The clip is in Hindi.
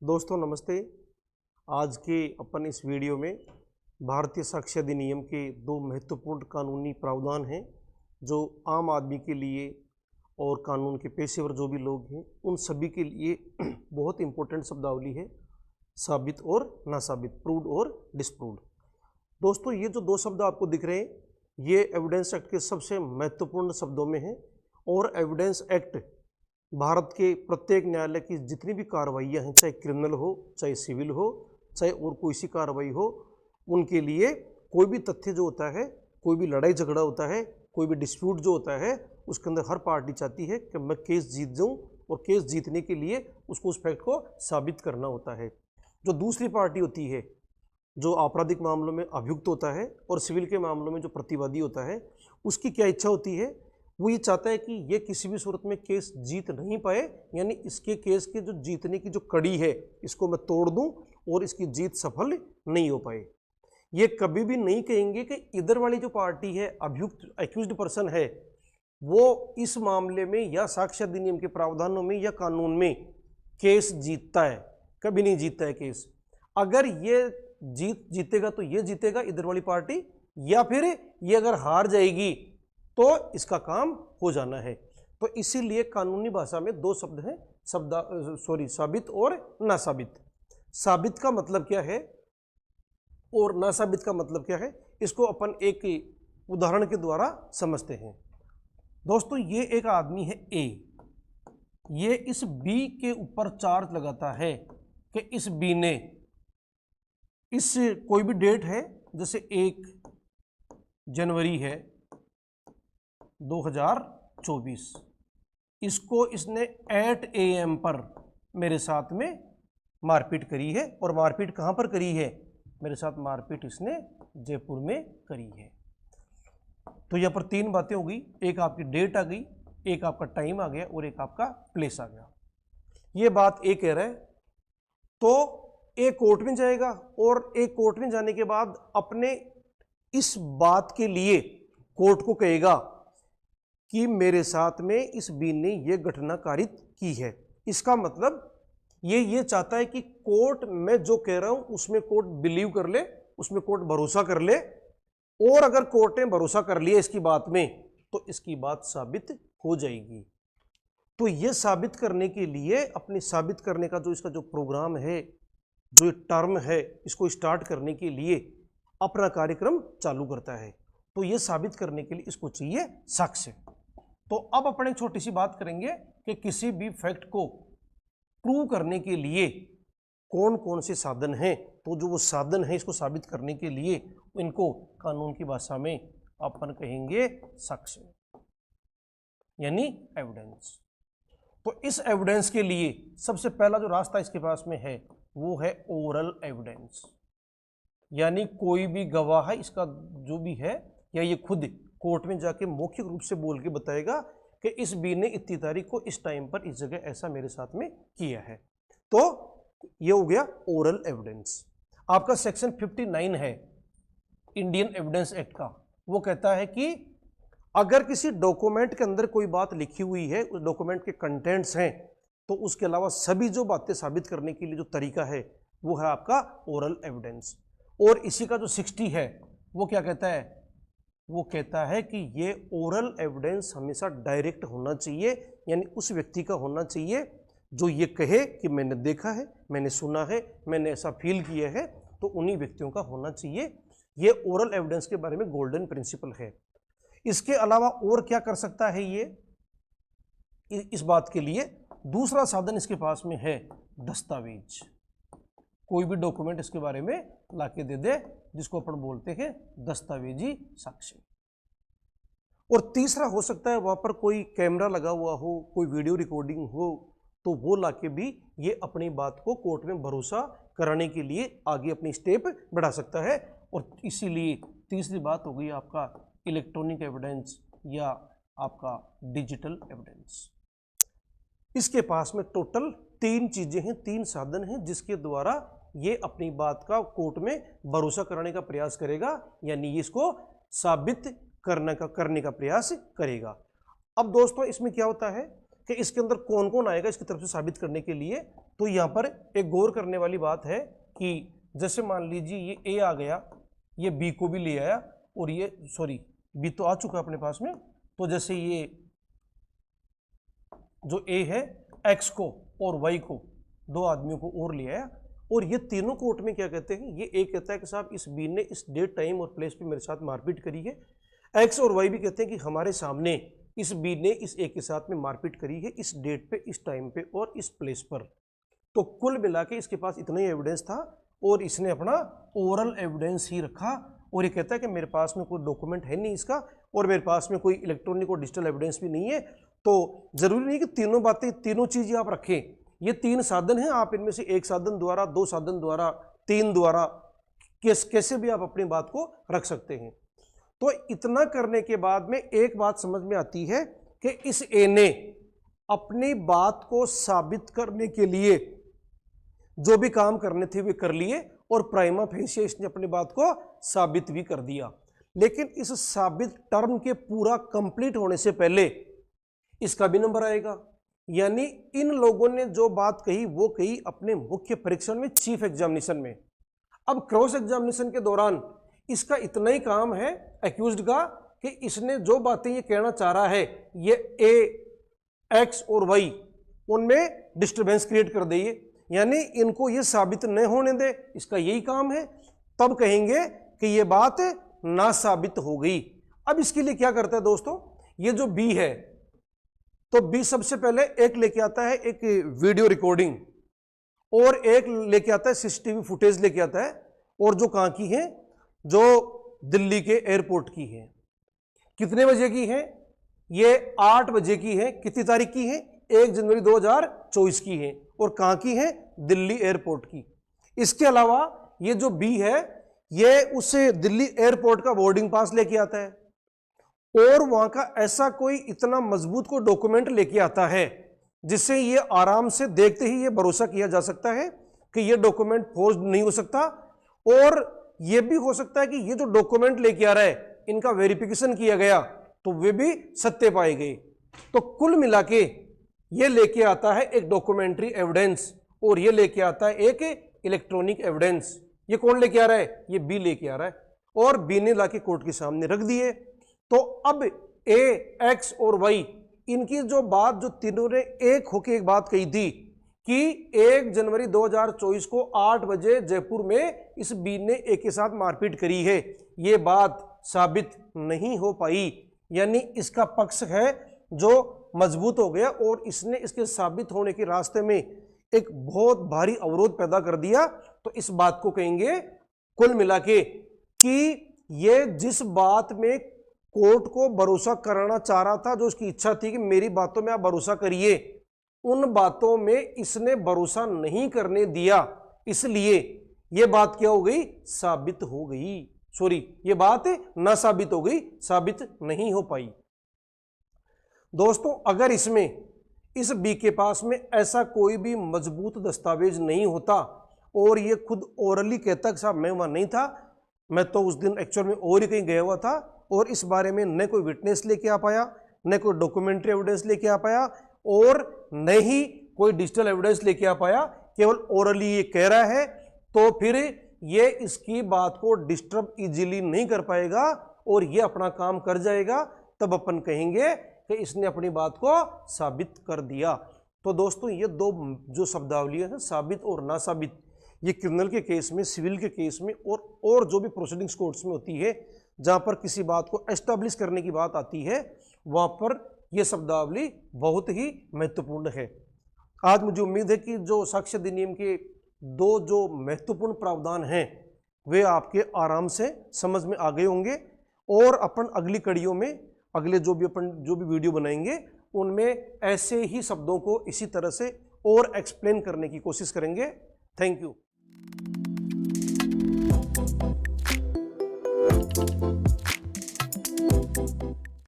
दोस्तों नमस्ते। आज के अपन इस वीडियो में भारतीय साक्ष्य अधिनियम के दो महत्वपूर्ण कानूनी प्रावधान हैं जो आम आदमी के लिए और कानून के पेशेवर जो भी लोग हैं उन सभी के लिए बहुत इम्पोर्टेंट शब्दावली है, साबित और नासाबित, प्रूव्ड और डिस्प्रूव्ड। दोस्तों ये जो दो शब्द आपको दिख रहे हैं ये एविडेंस एक्ट के सबसे महत्वपूर्ण शब्दों में हैं और एविडेंस एक्ट भारत के प्रत्येक न्यायालय की जितनी भी कार्रवाइयाँ हैं, चाहे क्रिमिनल हो, चाहे सिविल हो, चाहे और कोई सी कार्रवाई हो, उनके लिए कोई भी तथ्य जो होता है, कोई भी लड़ाई झगड़ा होता है, कोई भी डिस्प्यूट जो होता है, उसके अंदर हर पार्टी चाहती है कि मैं केस जीत जाऊँ और केस जीतने के लिए उसको उस फैक्ट को साबित करना होता है। जो दूसरी पार्टी होती है, जो आपराधिक मामलों में अभियुक्त होता है और सिविल के मामलों में जो प्रतिवादी होता है, उसकी क्या इच्छा होती है, वो ये चाहता है कि ये किसी भी सूरत में केस जीत नहीं पाए, यानी इसके केस के जो जीतने की जो कड़ी है इसको मैं तोड़ दूं और इसकी जीत सफल नहीं हो पाए। ये कभी भी नहीं कहेंगे कि इधर वाली जो पार्टी है, अभियुक्त एक्यूज्ड पर्सन है, वो इस मामले में या साक्ष्य अधिनियम के प्रावधानों में या कानून में केस जीतता है। कभी नहीं जीतता है केस। अगर ये जीतेगा तो ये जीतेगा इधर वाली पार्टी, या फिर ये अगर हार जाएगी तो इसका काम हो जाना है। तो इसीलिए कानूनी भाषा में दो शब्द हैं, साबित और नासाबित। साबित का मतलब क्या है और नासाबित का मतलब क्या है, इसको अपन एक उदाहरण के द्वारा समझते हैं। दोस्तों ये एक आदमी है ए, ये इस बी के ऊपर चार्ज लगाता है कि इस बी ने इस कोई भी डेट है, जैसे 1 जनवरी है 2024, इसको इसने 8 AM पर मेरे साथ में मारपीट करी है। और मारपीट कहाँ पर करी है? मेरे साथ मारपीट इसने जयपुर में करी है। तो यहाँ पर तीन बातें हो गई, एक आपकी डेट आ गई, एक आपका टाइम आ गया और एक आपका प्लेस आ गया। ये बात ए कह रहा है, तो ए कोर्ट में जाएगा और एक कोर्ट में जाने के बाद अपने इस बात के लिए कोर्ट को कहेगा कि मेरे साथ में इस बी ने यह घटना कारित की है। इसका मतलब ये चाहता है कि कोर्ट में जो कह रहा हूं उसमें कोर्ट बिलीव कर ले, उसमें कोर्ट भरोसा कर ले, और अगर कोर्ट ने भरोसा कर लिया इसकी बात में तो इसकी बात साबित हो जाएगी। तो यह साबित करने के लिए, अपनी साबित करने का जो इसका जो प्रोग्राम है, जो ये टर्म है, इसको स्टार्ट करने के लिए अपना कार्यक्रम चालू करता है। तो यह साबित करने के लिए इसको चाहिए साक्ष्य। तो अब अपन एक छोटी सी बात करेंगे कि किसी भी फैक्ट को प्रूव करने के लिए कौन कौन से साधन हैं। तो जो वो साधन है इसको साबित करने के लिए, इनको कानून की भाषा में अपन कहेंगे साक्ष्य, यानी एविडेंस। तो इस एविडेंस के लिए सबसे पहला जो रास्ता इसके पास में है वो है ओरल एविडेंस, यानी कोई भी गवाह है इसका जो भी है, या ये खुद कोर्ट में जाके मौखिक रूप से बोल के बताएगा कि इस बी ने इतनी तारीख को इस टाइम पर इस जगह ऐसा मेरे साथ में किया है। तो ये हो गया ओरल एविडेंस। आपका सेक्शन 59 है इंडियन एविडेंस एक्ट का, वो कहता है कि अगर किसी डॉक्यूमेंट के अंदर कोई बात लिखी हुई है, उस डॉक्यूमेंट के कंटेंट्स हैं, तो उसके अलावा सभी जो बातें साबित करने के लिए जो तरीका है वो है आपका ओरल एविडेंस। और इसी का जो 60 है वो क्या कहता है? वो कहता है कि ये ओरल एविडेंस हमेशा डायरेक्ट होना चाहिए, यानी उस व्यक्ति का होना चाहिए जो ये कहे कि मैंने देखा है, मैंने सुना है, मैंने ऐसा फील किया है, तो उन्हीं व्यक्तियों का होना चाहिए। ये ओरल एविडेंस के बारे में गोल्डन प्रिंसिपल है। इसके अलावा और क्या कर सकता है ये इस बात के लिए? दूसरा साधन इसके पास में है दस्तावेज। कोई भी डॉक्यूमेंट इसके बारे में लाके दे दे, जिसको अपन बोलते हैं दस्तावेजी साक्ष्य। और तीसरा हो सकता है वहां पर कोई कैमरा लगा हुआ हो, कोई वीडियो रिकॉर्डिंग हो, तो वो लाके भी ये अपनी बात को कोर्ट में भरोसा कराने के लिए आगे अपनी स्टेप बढ़ा सकता है। और इसीलिए तीसरी बात हो गई आपका इलेक्ट्रॉनिक एविडेंस या आपका डिजिटल एविडेंस। इसके पास में टोटल 3 चीजें हैं, 3 साधन हैं जिसके द्वारा ये अपनी बात का कोर्ट में भरोसा कराने का प्रयास करेगा, यानी इसको साबित करने का प्रयास करेगा। अब दोस्तों इसमें क्या होता है कि इसके अंदर कौन कौन आएगा इसकी तरफ से साबित करने के लिए? तो यहाँ पर एक गौर करने वाली बात है कि जैसे मान लीजिए ये ए आ गया, ये बी को भी ले आया, और ये सॉरी बी तो आ चुका अपने पास में, तो जैसे ये जो ए है एक्स को और वाई को, दो आदमियों को और ले आया, और ये तीनों कोर्ट में क्या कहते हैं, ये ए कहता है कि साहब इस बी ने इस डेट टाइम और प्लेस पे मेरे साथ मारपीट करी है, एक्स और वाई भी कहते हैं कि हमारे सामने इस बी ने इस ए के साथ में मारपीट करी है इस डेट पे, इस टाइम पे और इस प्लेस पर। तो कुल मिला के इसके पास इतना ही एविडेंस था और इसने अपना ओरल एविडेंस ही रखा, और ये कहता है कि मेरे पास में कोई डॉक्यूमेंट है नहीं इसका, और मेरे पास में कोई इलेक्ट्रॉनिक और डिजिटल एविडेंस भी नहीं है। तो जरूरी नहीं कि तीनों बातें, तीनों चीजें आप रखें। ये तीन साधन हैं, आप इनमें से एक साधन द्वारा, दो साधन द्वारा, तीन द्वारा कैसे भी आप अपनी बात को रख सकते हैं। तो इतना करने के बाद में एक बात समझ में आती है कि इस ए ने अपनी बात को साबित करने के लिए जो भी काम करने थे वे कर लिए, और प्राइमा फेसिया इसने अपनी बात को साबित भी कर दिया। लेकिन इस साबित टर्म के पूरा कंप्लीट होने से पहले इसका भी नंबर आएगा, यानी इन लोगों ने जो बात कही वो कही अपने मुख्य परीक्षण में, चीफ एग्जामिनेशन में। अब क्रॉस एग्जामिनेशन के दौरान इसका इतना ही काम है एक्यूज्ड का कि इसने जो बातें ये कहना चाह रहा है, ये ए एक्स और वाई उनमें डिस्टर्बेंस क्रिएट कर दे, यानी इनको ये साबित न होने दे, इसका यही काम है। तब कहेंगे कि ये बात ना साबित हो गई। अब इसके लिए क्या करता है दोस्तों, ये जो बी है, तो बी सबसे पहले एक लेके आता है एक वीडियो रिकॉर्डिंग, और एक लेके आता है सीसीटीवी फुटेज लेके आता है, और जो कहां की है, जो दिल्ली के एयरपोर्ट की है। कितने बजे की है, ये 8 बजे की है। कितनी तारीख की है, 1 जनवरी 2024 की है, और कहां की है, दिल्ली एयरपोर्ट की। इसके अलावा ये जो बी है, ये उस दिल्ली एयरपोर्ट का बोर्डिंग पास लेके आता है, और वहां का ऐसा कोई इतना मजबूत को डॉक्यूमेंट लेके आता है जिससे ये आराम से देखते ही ये भरोसा किया जा सकता है कि ये डॉक्यूमेंट फोर्ज्ड नहीं हो सकता, और ये भी हो सकता है कि ये जो डॉक्यूमेंट लेके आ रहा है इनका वेरिफिकेशन किया गया तो वे भी सत्य पाए गए। तो कुल मिला के ये लेके आता है एक डॉक्यूमेंट्री एविडेंस, और ये लेके आता है एक इलेक्ट्रॉनिक एविडेंस। ये कौन लेके आ रहा है, ये बी लेके आ रहा है, और बी ने लाके कोर्ट के सामने रख दिए। तो अब ए एक्स और वाई इनकी जो बात, जो तीनों ने एक होके एक बात कही थी कि 1 जनवरी 2024 को 8 बजे जयपुर में इस बी ने ए के साथ मारपीट करी है, ये बात साबित नहीं हो पाई, यानी इसका पक्ष है जो मजबूत हो गया, और इसने इसके साबित होने के रास्ते में एक बहुत भारी अवरोध पैदा कर दिया। तो इस बात को कहेंगे कुल मिला के कि ये जिस बात में कोर्ट को भरोसा कराना चाह रहा था, जो उसकी इच्छा थी कि मेरी बातों में आप भरोसा करिए, उन बातों में इसने भरोसा नहीं करने दिया, इसलिए ये बात क्या हो गई, साबित हो गई। सॉरी, ये बात ना साबित हो गई, साबित नहीं हो पाई। दोस्तों अगर इसमें इस बी के पास में ऐसा कोई भी मजबूत दस्तावेज नहीं होता, और ये खुद ओरली कहता कि साहब मैं वहां नहीं था, मैं तो उस दिन एक्चुअल में और ही कहीं गया हुआ था, और इस बारे में न कोई विटनेस लेके आ पाया, न कोई डॉक्यूमेंट्री एविडेंस लेके आ पाया, और न ही कोई डिजिटल एविडेंस लेके आ पाया, केवल ओरली ये कह रहा है, तो फिर ये इसकी बात को डिस्टर्ब इजीली नहीं कर पाएगा और ये अपना काम कर जाएगा। तब अपन कहेंगे कि इसने अपनी बात को साबित कर दिया। तो दोस्तों ये दो जो शब्दावलियां हैं, साबित और ना साबित, ये क्रिमिनल के केस में, सिविल के केस में और जो भी प्रोसीडिंग्स कोर्ट्स में होती है, जहां पर किसी बात को एस्टैब्लिश करने की बात आती है, वहां पर यह शब्दावली बहुत ही महत्वपूर्ण है। आज मुझे उम्मीद है कि जो साक्ष्य अधिनियम के दो जो महत्वपूर्ण प्रावधान हैं वे आपके आराम से समझ में आ गए होंगे, और अपन अगली कड़ियों में अगले जो भी वीडियो बनाएंगे उनमें ऐसे ही शब्दों को इसी तरह से और एक्सप्लेन करने की कोशिश करेंगे। Thank you.